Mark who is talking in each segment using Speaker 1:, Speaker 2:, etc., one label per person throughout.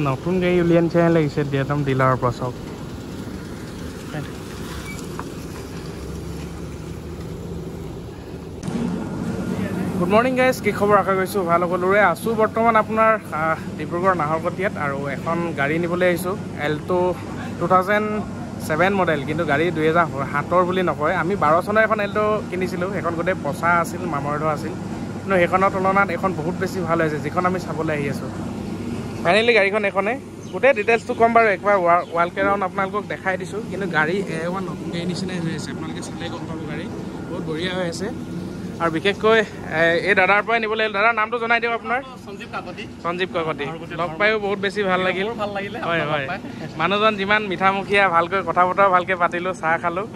Speaker 1: নতুন গাড়ী উলিয়াই নিচিনা লাগিছে একদম ডিলাৰৰ পৰা চাওক গুড মৰ্ণিং গাইজ কি খবৰ আশা কৰিছোঁ ভাল সকলোৰে আছোঁ বৰ্তমান আপোনাৰ ডিব্ৰুগড় নাহৰকটীয়াত আৰু এখন গাড়ী নিবলৈ আহিছোঁ এল্টো 2007 মডেল কিন্তু গাড়ী 2007 বুলি নকয় আমি 12 চনৰ এখন এল্টো কিনিছিলোঁ এখন গোটেই পচা আছিল মামৰধ আছিল কিন্তু সেইখনৰ তুলনাত এখন বহুত বেছি ভাল হৈছে যিখন আমি চাবলৈ আহি আছোঁ ফাইনেলি গাড়ীখন এখনে গোটেই ডিটেইলছটো ক'ম বাৰু একবাৰ ৱাল্ক এৰাউণ্ড আপোনালোকক দেখাই দিছোঁ কিন্তু গাড়ী A1 নতুন গাড়ী নিচিনাই হৈ আছে আপোনালোকে চালে গম পাব গাড়ী বহুত বঢ়িয়া হৈ আছে আৰু বিশেষকৈ এই দাদাৰ পৰাই নিবলৈ দাদাৰ নামটো জনাই দিয়ক আপোনাৰ সঞ্জীৱ কাকতি লগ পায়ো বহুত বেছি ভাল লাগিল হয় হয় মানুহজন যিমান মিঠামুখীয়া ভালকৈ কথা বতৰা ভালকৈ পাতিলোঁ চাহ খালোঁ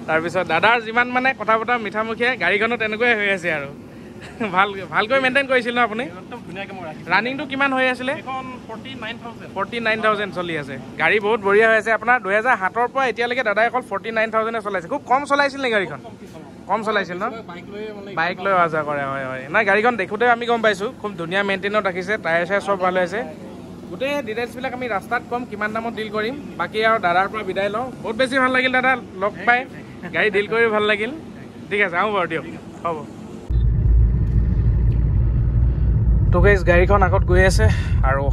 Speaker 1: তাৰপিছত দাদাৰ যিমান মানে কথা বতৰা মিঠামুখীয়া গাড়ীখনো তেনেকুৱাই হৈ আছে আৰু ভালকৈ মেইনটেইন কৰিছিল ন আপুনি ৰানিংটো কিমান হৈ আছিলে 49,000 চলি আছে গাড়ী বহুত বঢ়িয়া হৈ আছে আপোনাৰ 2007 পৰা এতিয়ালৈকে দাদাই অকল 49,000 চলাইছে খুব কম চলাইছিল নে গাড়ীখন কম চলাইছিল ন বাইক লৈ অহা যোৱা কৰে হয় হয় নাই গাড়ীখন দেখোঁতে আমি গম পাইছোঁ খুব ধুনীয়া মেইনটেইনত ৰাখিছে টায়াৰ চায়াৰ চব ভাল হৈছে গোটেই ডিটেইলছবিলাক আমি ৰাস্তাত ক'ম কিমান দামত ডিল কৰিম বাকী আৰু দাদাৰ পৰা বিদায় লওঁ বহুত বেছি ভাল লাগিল দাদা লগ পাই গাড়ী ডিল কৰি ভাল লাগিল ঠিক আছে আহোঁ বাৰু দিয়ক হ'ব তো গাইজ গাড়ীখন আগত গৈ আছে আৰু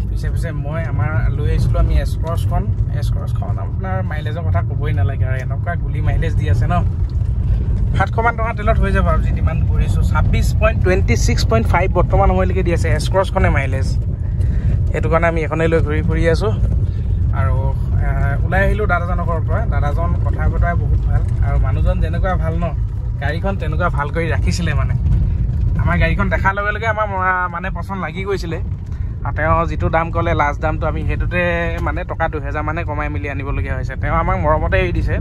Speaker 1: পিছে পিছে মই আমাৰ লৈ আহিছিলোঁ আমি এছ ক্ৰছখন আপোনাৰ মাইলেজৰ কথা ক'বই নালাগে আৰু এনেকুৱা গুলি মাইলেজ দি আছে ন 700 মান টকা তেলত হৈ যাব আৰু যি ডিমাণ্ড কৰিছোঁ 26.5 বৰ্তমান সময়লৈকে দি আছে এছ ক্ৰছখনে মাইলেজ সেইটো কাৰণে আমি এখনেই লৈ ঘূৰি ফুৰি আছোঁ আৰু ওলাই আহিলোঁ দাদাজনৰ ঘৰৰ পৰা দাদাজন কথা বতৰা বহুত ভাল আৰু মানুহজন যেনেকুৱা ভাল ন গাড়ীখন তেনেকুৱা ভাল কৰি ৰাখিছিলে মানে আমাৰ গাড়ীখন দেখাৰ লগে লগে আমাৰ মানে পচন্দ লাগি গৈছিলে আৰু তেওঁ যিটো দাম ক'লে লাষ্ট দামটো আমি সেইটোতে মানে টকা 2000 মানে কমাই মেলি আনিবলগীয়া হৈছে তেওঁ আমাক মৰমতে এৰি দিছে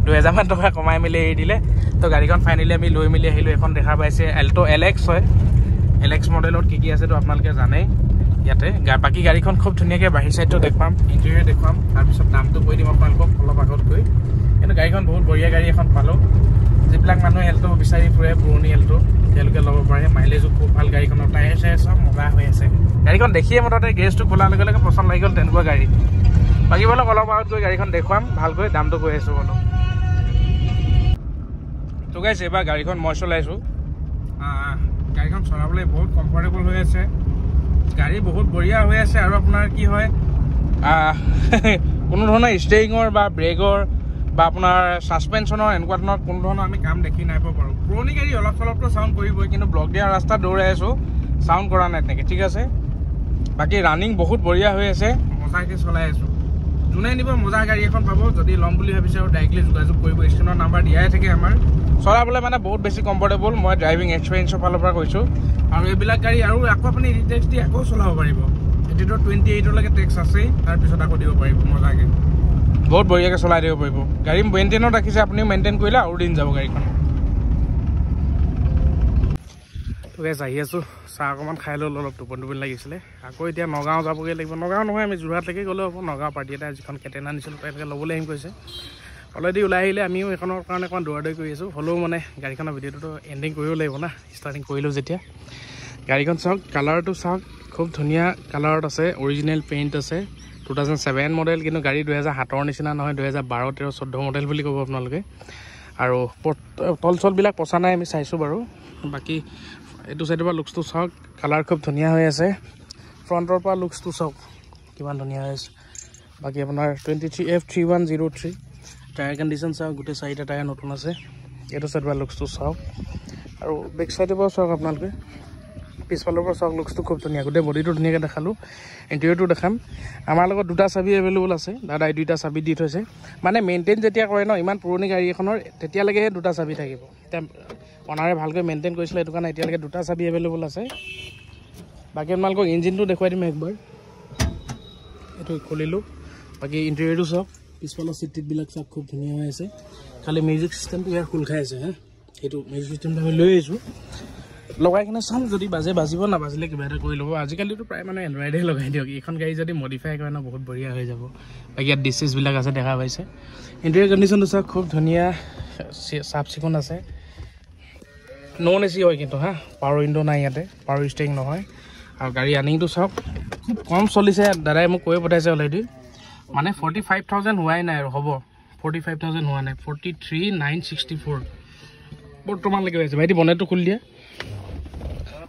Speaker 1: 2000 মান টকা কমাই মেলি এৰি দিলে তো গাড়ীখন ফাইনেলি আমি লৈ মেলি আহিলোঁ এখন দেখা পাইছে এল্টো LX হয় LX মডেলত কি আছে তো আপোনালোকে জানেই ইয়াতে বাকী গাড়ীখন খুব ধুনীয়াকৈ বাহিৰ চাইডটো দেখুৱাম ইণ্টেৰিয়ৰ দেখুৱাম তাৰপিছত দামটো কৈ দিম আপোনালোকক অলপ আগত গৈ কিন্তু গাড়ীখন বহুত বঢ়িয়া গাড়ী এখন পালোঁ যিবিলাক মানুহে এল্টো বিচাৰি ফুৰে পুৰণি এল্টো তেওঁলোকে ল'ব পাৰে মাইলেজো খুব ভাল গাড়ীখনৰ টায়াৰ চায়াৰ চব মজা হৈ আছে গাড়ীখন দেখিয়ে মুঠতে গেৰেজটো খোলাৰ লগে লগে পচন্দ লাগি গ'ল তেনেকুৱা গাড়ী বাকী বলক অলপ আগত গৈ গাড়ীখন দেখুৱাম ভালকৈ দামটো কৈ আছোঁ বোলো তো গাইছে এবাৰ গাড়ীখন মই চলাইছোঁ গাড়ীখন চলাবলৈ বহুত কমফৰ্টেবল হৈ আছে গাড়ী বহুত বঢ়িয়া হৈ আছে আৰু আপোনাৰ কি হয় কোনো ধৰণৰ ষ্টেৰিঙৰ বা ব্ৰেকৰ বা আপোনাৰ ছাছপেনশ্যনৰ এনেকুৱা ধৰণৰ কোনো ধৰণৰ আমি কাম দেখি নাই পোৱা পাৰোঁ পুৰণি গাড়ী অলপ চলপটো চাউণ্ড কৰিবই কিন্তু ব্লক দিয়া ৰাস্তা দৌৰাই আছোঁ চাউণ্ড কৰা নাই তেনেকৈ ঠিক আছে বাকী ৰানিং বহুত বঢ়িয়া হৈ আছে মজাকৈ চলাই আছোঁ যোনে নিব মজা গাড়ী এখন পাব যদি ল'ম বুলি ভাবিছে আৰু ডাইৰেক্টলি যোগাযোগ কৰিব স্ক্ৰীনৰ নাম্বাৰ দিয়াই থাকে আমাৰ চলাবলৈ মানে বহুত বেছি কমফৰ্টেবল মই ড্ৰাইভিং এক্সপিৰিয়েঞ্চৰ ফালৰ পৰা কৈছোঁ আৰু এইবিলাক গাড়ী আৰু আকৌ আপুনি ৰিটেক্স দি আকৌ চলাব পাৰিব এতিয়াতো 28লৈকে টেক্স আছেই তাৰপিছত আকৌ দিব পাৰিব মজাকৈ বহুত বঢ়িয়াকৈ চলাই দিব পাৰিব গাড়ী মেইনটেইনত ৰাখিছে আপুনি মেইনটেইন কৰিলে আৰু দিন যাব গাড়ীখন তো গাইছ আহি আছোঁ চাহ অকণমান খাই ল'লোঁ অলপ টোপনি লাগিছিলে আকৌ এতিয়া নগাঁও যাবগৈ লাগিব নগাঁও নহয় আমি যোৰহাটলৈকে গ'লেও হ'ব নগাঁও পাৰ্টি এটা যিখন কেটেনা নিছিলোঁ তেনেকৈ ল'বলৈ আহিম কৈছে অলৰেডি ওলাই আহিলে আমিও এইখনৰ কাৰণে অকণমান দৌৰা কৰি আছোঁ হ'লেও মানে গাড়ীখনৰ ভিডিঅ'টোতো এণ্ডিং কৰিব লাগিব না ষ্টাৰ্টিং কৰিলোঁ যেতিয়া গাড়ীখন চাওক কালাৰটো চাওক খুব ধুনীয়া কালাৰত আছে অৰিজিনেল পেইণ্ট আছে 2007 মডেল কিন্তু গাড়ী 2007 নিচিনা নহয় 2012, 13, 14 মডেল বুলি ক'ব আপোনালোকে আৰু তল চলবিলাক পচা নাই আমি চাইছোঁ বাৰু বাকী এইটো চাইডৰ পৰা লুকছটো চাওক কালাৰ খুব ধুনীয়া হৈ আছে ফ্ৰণ্টৰ পৰা লুকছটো চাওক কিমান ধুনীয়া হৈ আছে বাকী আপোনাৰ 23F3103 টায়াৰ কণ্ডিশ্যন চাওক গোটেই 4টা টায়াৰ নতুন আছে এইটো চাইডৰ পৰা লুকছটো চাওক আৰু বেক চাইডৰ পৰা চাওক আপোনালোকে পিছফালৰ পৰা চাওক লুকছটো খুব ধুনীয়া গোটেই বডিটো ধুনীয়াকৈ দেখালোঁ ইণ্টেৰিয়ৰটো দেখাম আমাৰ লগত 2টা চাবি এভেইলেবল আছে দাদাই 2টা চাবি দি থৈছে মানে মেইনটেইন যেতিয়া কৰে ন ইমান পুৰণি গাড়ী এখনৰ তেতিয়ালৈকেহে 2টা চাবি থাকিব এতিয়া অনাৰে ভালকৈ মেইনটেইন কৰিছিলে সেইটো কাৰণে এতিয়ালৈকে 2টা চাবি এভেইলেবল আছে বাকী আপোনালোকক ইঞ্জিনটো দেখুৱাই দিম একবাৰ এইটো খুলিলোঁ বাকী ইণ্টেৰিয়ৰটো চাওক পিছফালৰ চিটবিলাক চাওক খুব ধুনীয়া হৈ আছে খালি মিউজিক চিষ্টেমটো ইয়াৰ খোল খাই আছে সেইটো মিউজিক চিষ্টেমটো আমি লৈ আহিছোঁ লগাই কিনে চাম যদি বাজিব নাবাজিলে কিবা এটা কৰি ল'ব আজিকালিতো প্ৰায় মানে এণ্ড্ৰইডে লগাই দিয়ক এইখন গাড়ী যদি মডিফাই কৰে ন বহুত বঢ়িয়া হৈ যাব বাকী ইয়াত ডিচিছবিলাক আছে দেখা পাইছে ইণ্টেৰিয়ৰ কণ্ডিশ্যনটো চাওক খুব ধুনীয়া চাফ চিকুণ আছে নন AC হয় কিন্তু পাৱাৰ উইণ্ডো নাই ইয়াতে পাৱাৰ ষ্টেৰিং নহয় আৰু গাড়ী আৰ্নিংটো চাওক খুব কম চলিছে দাদাই মোক কৈ পঠাইছে অলৰেডি মানে 45,000 হোৱাই নাই আৰু হ'ব 45,000 হোৱা নাই 43,964 বৰ্তমানলৈকে হৈ আছে ভাইটি বনেটটো খুলি দিয়া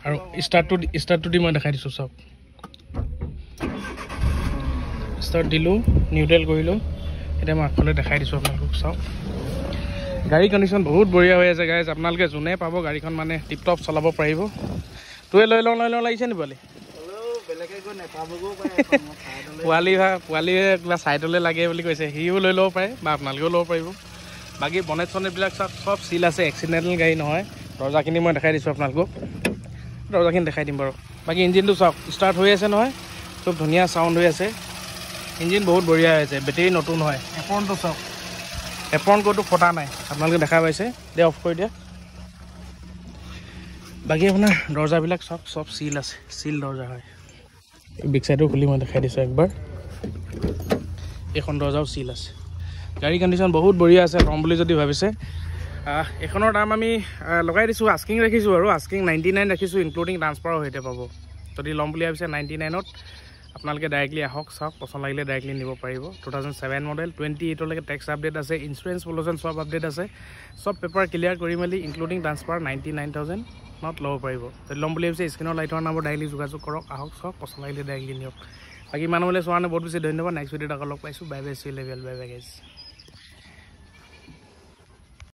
Speaker 1: আৰু ষ্টাৰ্টটো দি মই দেখাই দিছোঁ চাওক ষ্টাৰ্ট দিলোঁ নিউট্ৰেল কৰিলোঁ এতিয়া মই আগফালে দেখাই দিছোঁ আপোনালোকক চাওক গাড়ী কণ্ডিশ্যন বহুত বঢ়িয়া হৈ আছে গাইজ আপোনালোকে যোনে পাব গাড়ীখন মানে টিপ টপ চলাব পাৰিব তোৱে লৈ লওঁ লাগিছে নি পোৱালীয়ে কিবা ছাইডলৈ লাগে বুলি কৈছে সিও লৈ ল'ব পাৰে বা আপোনালোকেও ল'ব পাৰিব বাকী বনেট চনেটবিলাক চব চিল আছে এক্সিডেণ্টেল গাড়ী নহয় দৰ্জাখিনি মই দেখাই দিছোঁ আপোনালোকক দৰ্জাখিনি দেখাই দিম বাৰু বাকী ইঞ্জিনটো চাওক ষ্টাৰ্ট হৈ আছে নহয় খুব ধুনীয়া চাউণ্ড হৈ আছে ইঞ্জিন বহুত বঢ়িয়া হৈ আছে বেটেৰী নতুন হয় এপ্ৰনটো চাওক এপ্ৰন ক'তো ফটা নাই আপোনালোকে দেখা পাইছে দে অফ কৰি দিয়া বাকী আপোনাৰ দৰ্জাবিলাক চব চিল আছে চিল দৰ্জা হয় বিগ চাইডো খুলি মই দেখাই দিছোঁ একবাৰ এইখন দৰ্জাও চিল আছে গাড়ী কণ্ডিশ্যন বহুত বঢ়িয়া আছে ল'ম বুলি যদি ভাবিছে এইখনৰ দাম আমি লগাই দিছোঁ আস্কিং ৰাখিছোঁ আৰু আস্কিং 99 ৰাখিছোঁ ইনক্লুডিং ট্ৰান্সফাৰৰ সৈতে পাব যদি ল'ম বুলি ভাবিছে 99ত আপোনালোকে ডাইৰেক্টলি আহক চাওক পচন্দ লাগিলে ডাইৰেক্টলি নিব পাৰিব 2007 মডেল 28লৈকে টেক্স আপডেট আছে ইঞ্চুৰেঞ্চ পলিউশ্যন চব আপডেট আছে চব পেপাৰ ক্লিয়াৰ কৰি মেলি ইনক্লুডিং ট্ৰান্সফাৰ 99,000 নট ল'ব পাৰিব যদি ল'ম বুলি ভাবিছে স্ক্ৰীনৰ লাইটৰ নম্বৰ ডাইৰেক্টলি যোগাযোগ কৰক আহক চাওক পচন্দ লাগিলে ডাইৰেক্টলি নিয়ক বাকী মানুহলৈ চোৱা নাই বহুত বেছি ধন্যবাদ নেক্সট ভিডিঅ'ত আকৌ লগ পাইছোঁ bye bye C level bye bye guys